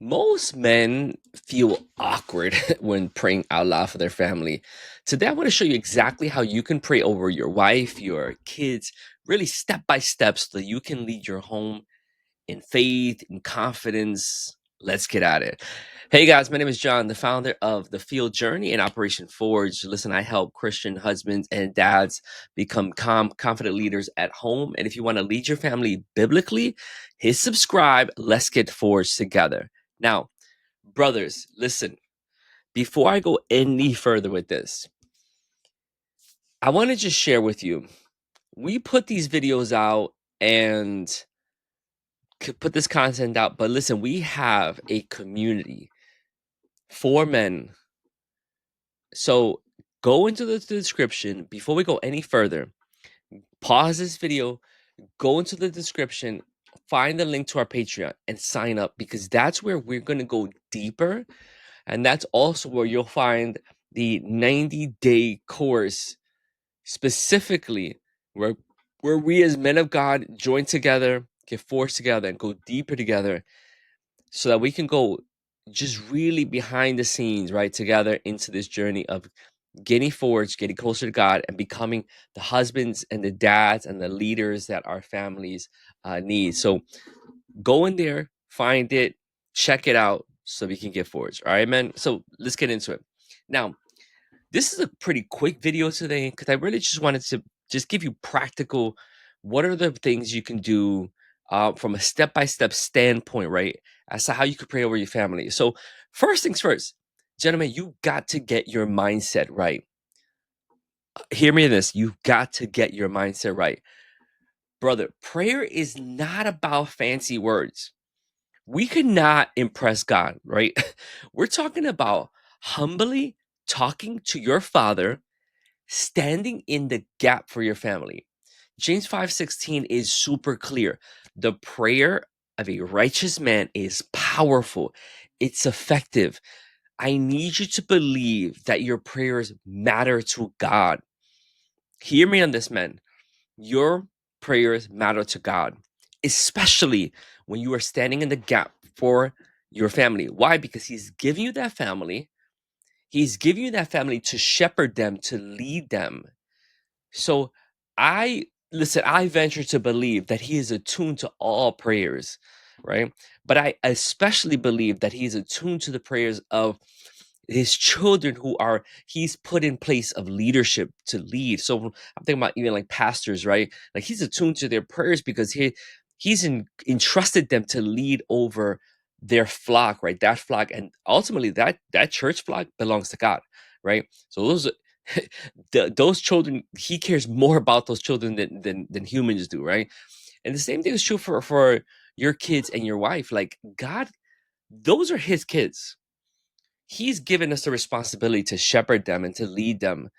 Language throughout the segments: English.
Most men feel awkward when praying out loud for their family. Today, I want to show you exactly how you can pray over your wife, your kids, really step by step so that you can lead your home in faith, in confidence. Let's get at it. Hey guys, my name is John, the founder of The Field Journey and Operation Forge. Listen, I help Christian husbands and dads become calm, confident leaders at home. And if you want to lead your family biblically, hit subscribe. Let's get forged together. Now, brothers, listen, before I go any further with this, I want to just share with you. We put these videos out and put this content out, but listen, we have a community for men. So go into the description before we go any further. Pause this video, go into the description, find the link to our Patreon and sign up because that's where we're going to go deeper. And that's also where you'll find the 90-day course specifically where we as men of God join together, get forced together and go deeper together so that we can go just really behind the scenes, right, together into this journey of getting forged, getting closer to God, and becoming the husbands and the dads and the leaders that our families need. So go in there, find it, check it out so we can get forged. All right, man. So let's get into it. Now, this is a pretty quick video today because I really just wanted to just give you practical, what are the things you can do from a step-by-step standpoint, right? As to how you could pray over your family. So first things first, gentlemen, you got to get your mindset right. Hear me in this. You've got to get your mindset right. Brother, prayer is not about fancy words. We could not impress God, right? We're talking about humbly talking to your father, standing in the gap for your family. James 5:16 is super clear. The prayer of a righteous man is powerful. It's effective. I need you to believe that your prayers matter to God. Hear me on this, man. Your prayers matter to God, especially when you are standing in the gap for your family. Why? Because He's giving you that family. He's giving you that family to shepherd them, to lead them. So I venture to believe that He is attuned to all prayers, right? But I especially believe that He is attuned to the prayers of his children who are he's put in place of leadership to lead. So I'm thinking about even like pastors, right? Like he's attuned to their prayers because entrusted them to lead over their flock, right? That flock, and ultimately that church flock belongs to God, right? So those children, he cares more about those children than humans do, right? And the same thing is true for your kids and your wife. Like God, those are his kids. He's given us the responsibility to shepherd them and to lead them.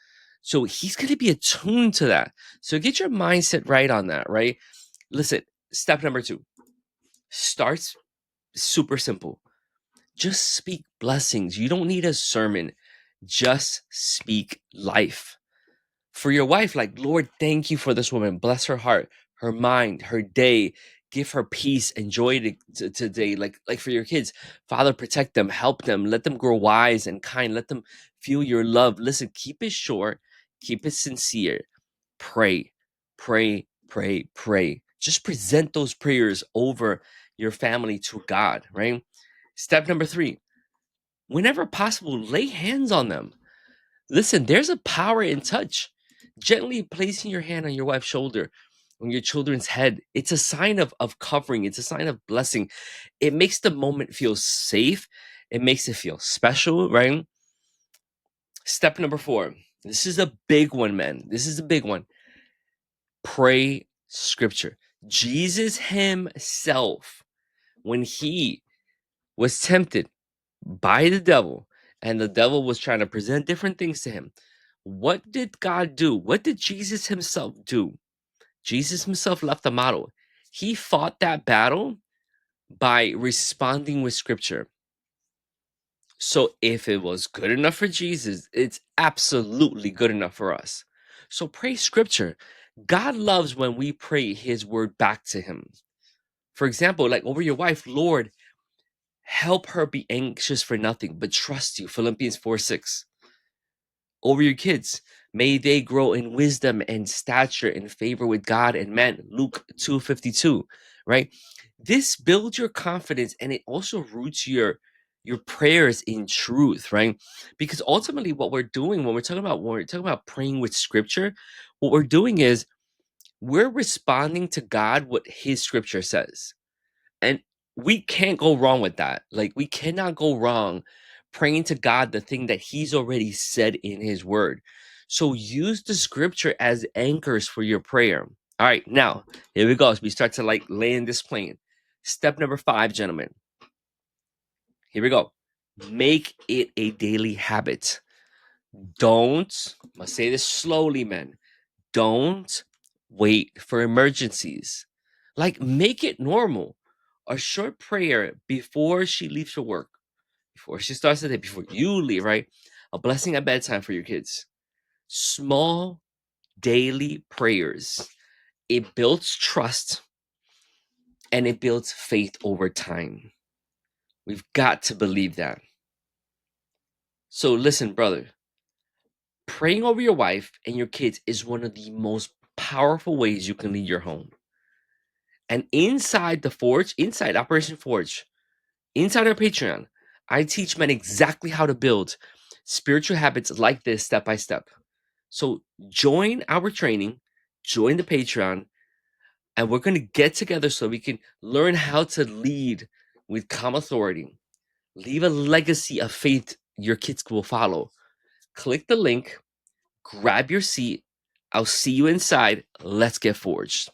So he's going to be attuned to that. So get your mindset right on that, right? Listen, step number 2 starts super simple. Just speak blessings. You don't need a sermon. Just speak life. For your wife, like, Lord, thank you for this woman. Bless her heart, her mind, her day. Give her peace and joy today. Like for your kids, Father, protect them, help them, let them grow wise and kind. Let them feel your love. Listen, keep it short, keep it sincere. Pray, pray, pray, pray. Just present those prayers over your family to God, right? Step number 3, whenever possible, lay hands on them. Listen, there's a power in touch. Gently placing your hand on your wife's shoulder, on your children's head, it's a sign of covering. It's a sign of blessing. It makes the moment feel safe. It makes it feel special, right? Step number 4. This is a big one, man. This is a big one. Pray scripture. Jesus himself, when he was tempted by the devil, and the devil was trying to present different things to him. What did God do? What did Jesus himself do? Jesus himself left a model. He fought that battle by responding with scripture. So if it was good enough for Jesus, it's absolutely good enough for us. So pray scripture. God loves when we pray his word back to him. For example, like over your wife, Lord, Help her be anxious for nothing, but trust you. Philippians 4:6. Over your kids, may they grow in wisdom and stature in favor with God and man. Luke 2:52. Right? This builds your confidence, and it also roots your prayers in truth, right? Because ultimately what we're doing when we're talking about praying with scripture, what we're doing is we're responding to God what his scripture says. And we can't go wrong with that. Like, we cannot go wrong praying to God the thing that he's already said in his word. So use the scripture as anchors for your prayer. All right, now here we go. As we start to like land this plane. Step number 5, gentlemen. Here we go. Make it a daily habit. Don't, I must say this slowly, men. Don't wait for emergencies. Like, make it normal. A short prayer before she leaves for work, before she starts the day, before you leave, right? A blessing at bedtime for your kids. Small daily prayers. It builds trust and it builds faith over time. We've got to believe that. So, listen, brother, praying over your wife and your kids is one of the most powerful ways you can lead your home. And inside the Forge, inside Operation Forge, inside our Patreon, I teach men exactly how to build spiritual habits like this step by step. So join our training, join the Patreon, and we're going to get together so we can learn how to lead with calm authority. Leave a legacy of faith your kids will follow. Click the link, grab your seat. I'll see you inside. Let's get forged.